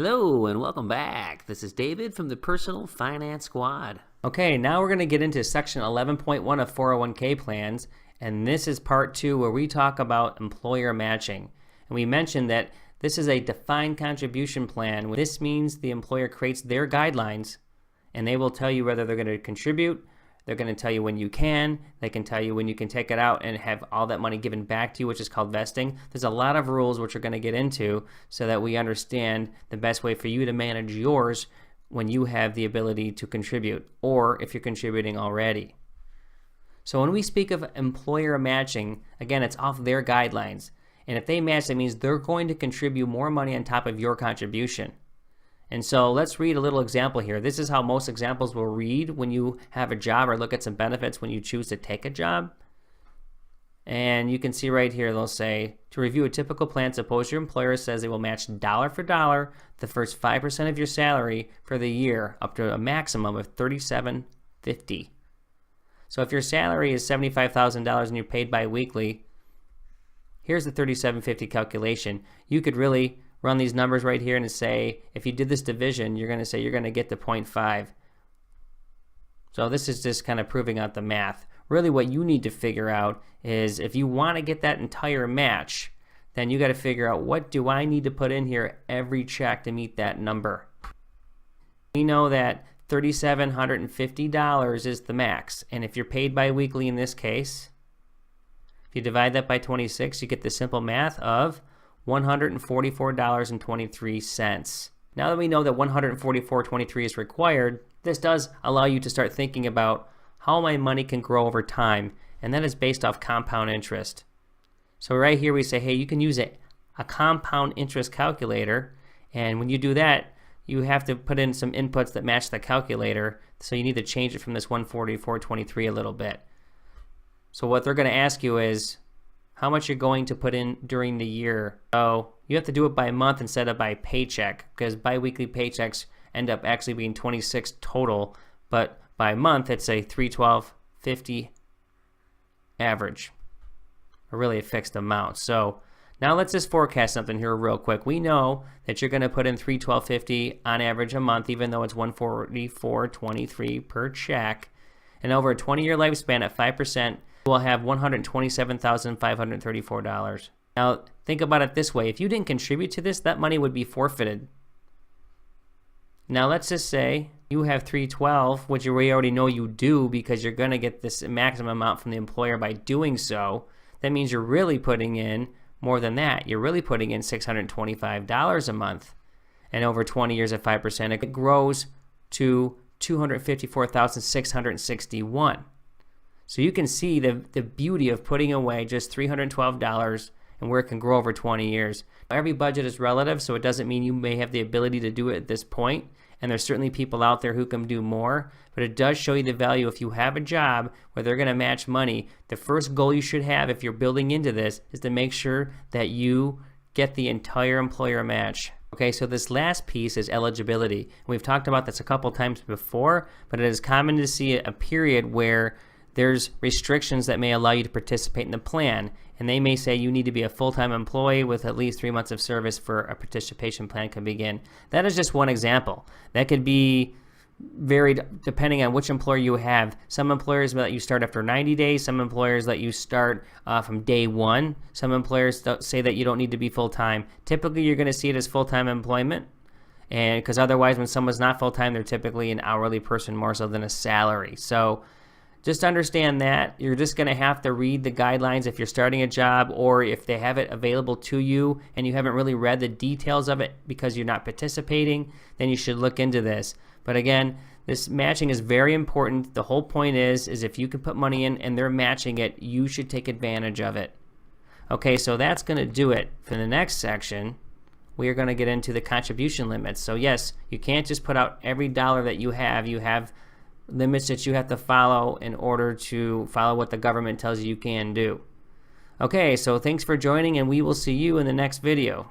Hello and welcome back. This is David from the Personal Finance Squad. Okay, now we're going to get into section 11.1 of 401k plans, and this is part 2 where we talk about employer matching. And we mentioned that this is a defined contribution plan. This means the employer creates their guidelines and they will tell you whether they're going to contribute. They're going to tell you when you can. They can tell you when you can take it out and have all that money given back to you, which is called vesting. There's a lot of rules which we're going to get into so that we understand the best way for you to manage yours when you have the ability to contribute, or if you're contributing already. So when we speak of employer matching, again, it's off their guidelines. And if they match, that means they're going to contribute more money on top of your contribution. And so let's read a little example here. This is how most examples will read when you have a job or look at some benefits when you choose to take a job. And you can see right here, they'll say, to review a typical plan, suppose your employer says they will match dollar for dollar the first 5% of your salary for the year up to a maximum of $37.50. So if your salary is $75,000 and you're paid bi-weekly, here's the $37.50 calculation. You could really run these numbers right here and say, if you did this division, you're going to say you're going to get to 0.5. So this is just kind of proving out the math. Really what you need to figure out is if you want to get that entire match, then you got to figure out, what do I need to put in here every check to meet that number? We know that $3,750 is the max. And if you're paid bi-weekly in this case, if you divide that by 26, you get the simple math of $144.23. Now that we know that $144.23 is required, this does allow you to start thinking about how my money can grow over time, and that is based off compound interest. So right here we say, hey, you can use a compound interest calculator, and when you do that, you have to put in some inputs that match the calculator, so you need to change it from this $144.23 a little bit. So what they're going to ask you is how much you're going to put in during the year. So you have to do it by month instead of by paycheck, because bi-weekly paychecks end up actually being 26 total, but by month it's a $312.50 average, or really a fixed amount. So now let's just forecast something here real quick. We know that you're going to put in $312.50 on average a month, even though it's $144.23 per check, and over a 20-year lifespan at 5%, we'll have $127,534. Now, think about it this way. If you didn't contribute to this, that money would be forfeited. Now, let's just say you have $312, which we already know you do because you're going to get this maximum amount from the employer by doing so. That means you're really putting in more than that. You're really putting in $625 a month. And over 20 years at 5%, it grows to $254,661. So you can see the beauty of putting away just $312 and where it can grow over 20 years. Every budget is relative, so it doesn't mean you may have the ability to do it at this point. And there's certainly people out there who can do more, but it does show you the value. If you have a job where they're going to match money, the first goal you should have if you're building into this is to make sure that you get the entire employer match. Okay, so this last piece is eligibility. We've talked about this a couple times before, but it is common to see a period where there's restrictions that may allow you to participate in the plan, and they may say you need to be a full-time employee with at least 3 months of service for a participation plan can begin. That is just one example. That could be varied depending on which employer you have. Some employers let you start after 90 days. Some employers let you start from day one. Some employers say that you don't need to be full-time. Typically, you're going to see it as full-time employment, and because otherwise, when someone's not full-time, they're typically an hourly person more so than a salary. So just understand that you're just going to have to read the guidelines if you're starting a job, or if they have it available to you and you haven't really read the details of it because you're not participating, then you should look into this. But again, this matching is very important. The whole point is if you can put money in and they're matching it, you should take advantage of it. Okay, so that's going to do it. For the next section, we are going to get into the contribution limits. So yes, you can't just put out every dollar that you have. You have limits that you have to follow in order to follow what the government tells you can do. Okay, so thanks for joining, and we will see you in the next video.